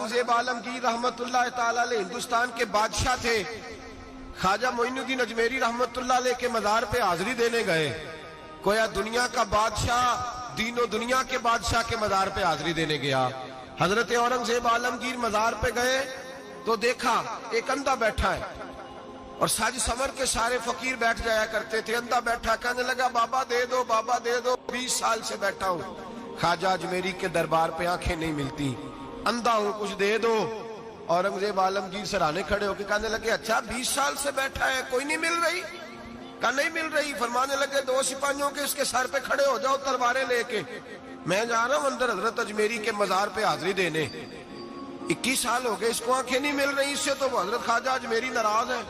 औरंगजेब आलमगीर रहमतुल्लाह ताला अलैह हिंदुस्तान के बादशाह थे। ख्वाजा मोइनुद्दीन अजमेरी रहमतुल्लाह अलैह के मज़ार पे हाजिरी देने गए। कोया दुनिया का बादशाह दीनो दुनिया के बादशाह के मज़ार पे हाजिरी देने गया। हजरत औरंगजेब आलमगीर मज़ार पे गए तो देखा एक अंधा बैठा है और साज समर के सारे फकीर बैठ जाया करते थे। अंधा बैठा, कहने लगा बाबा दे दो, बाबा दे दो, 20 साल से बैठा हूँ ख्वाजा अजमेरी के दरबार पे, आंखें नहीं मिलती, अंधा हूं, कुछ दे दो। औरंगजेब आलमगीर सराहने खड़े होकर कहने लगे अच्छा 20 साल से बैठा है, कोई नहीं मिल रही? कहा नहीं मिल रही। फरमाने लगे 2 सिपाहियों के इसके सर पे खड़े हो जाओ तलवारें लेके, मैं जा रहा हूं अंदर हजरत अजमेरी के मजार पे हाजिरी देने। 21 साल हो गए, इसको आंखें नहीं मिल रही, इससे तो हजरत ख्वाजा अजमेरी नाराज है,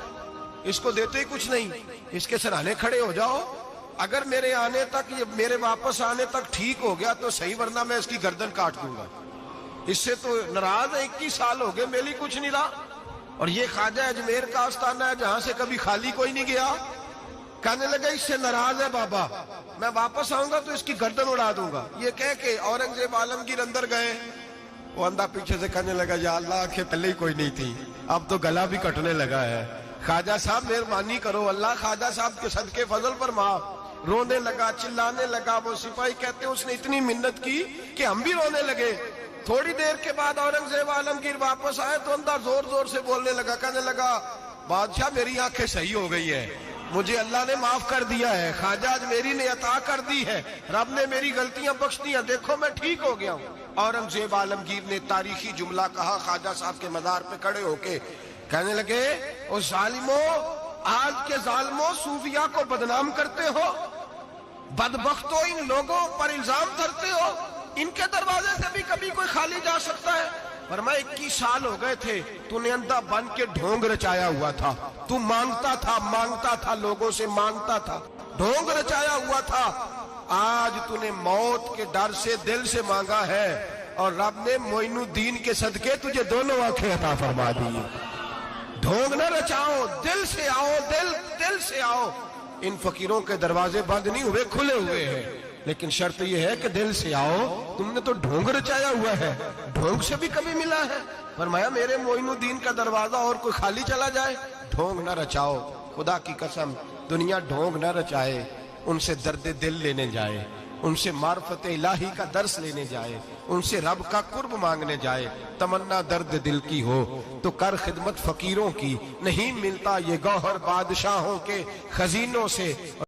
इसको देते ही कुछ नहीं, इसके सराहने खड़े हो जाओ, अगर मेरे आने तक, मेरे वापस आने तक ठीक हो गया तो सही, वरना मैं इसकी गर्दन काट दूंगा, इससे तो नाराज है, 21 साल हो गए मेली कुछ नहीं रहा। और ये ख्वाजा अजमेर का आस्थाना है जहां से कभी खाली कोई नहीं गया। कहने लगे इससे नाराज है बाबा, मैं वापस आऊंगा तो इसकी गर्दन उड़ा दूंगा। ये कह के औरंगजेब आलमगीर अंदर गए। वो अंधा पीछे से कहने लगा या अल्लाह, आंखें पहले ही कोई नहीं थी, अब तो गला भी कटने लगा है, ख्वाजा साहब मेहरबानी करो, अल्लाह ख्वाजा साहब के सदके फजल पर माफ। रोने लगा, चिल्लाने लगा। वो सिपाही कहते उसने इतनी मिन्नत की कि हम भी रोने लगे। थोड़ी देर के बाद औरंगजेब आलमगीर वापस आए तो अंदर जोर जोर से बोलने लगा, कहने लगा बादशाह मेरी आंखें सही हो गई है, मुझे अल्लाह ने माफ कर दिया है, ख्वाजा अजमेरी ने अता कर दी है, रब ने मेरी गलतियां बख्श दी हैं, देखो मैं ठीक हो गया हूँ। औरंगजेब आलमगीर ने तारीखी जुमला कहा ख्वाजा साहब के मजार पे खड़े होके, कहने लगे ओ जालिमो, आज के जालिमो सूफिया को बदनाम करते हो, बदबख्तो इन लोगों पर इल्जाम धरते हो, इनके दरवाजे से भी कभी कोई खाली जा सकता है? फरमाया 21 साल हो गए थे, तूने अंधा बन के ढोंग रचाया हुआ था, तू मांगता था लोगों से, मांगता था, ढोंग रचाया हुआ था, आज तूने मौत के डर से दिल से मांगा है और रब ने मोइनुद्दीन के सदके तुझे दोनों आंखें अता फरमा दी। ढोंग न रचाओ, दिल से आओ, दिल से आओ। इन फकीरों के दरवाजे बंद नहीं हुए, खुले हुए हैं, लेकिन शर्त यह है कि दिल से आओ। तुमने तो ढोंग रचाया हुआ है, ढोंग से भी कभी मिला है? फरमाया मेरे मोइनुद्दीन का दरवाजा और कोई खाली चला जाए, ढोंग न रचाओ, खुदा की कसम दुनिया ढोंग न रचाए, उनसे दर्द दिल लेने जाए, उनसे मार्फत इलाही का दर्स लेने जाए, उनसे रब का कुर्ब मांगने जाए। तमन्ना दर्द दिल की हो तो कर खिदमत फकीरों की, नहीं मिलता ये गौहर बादशाहों के खजीनों से।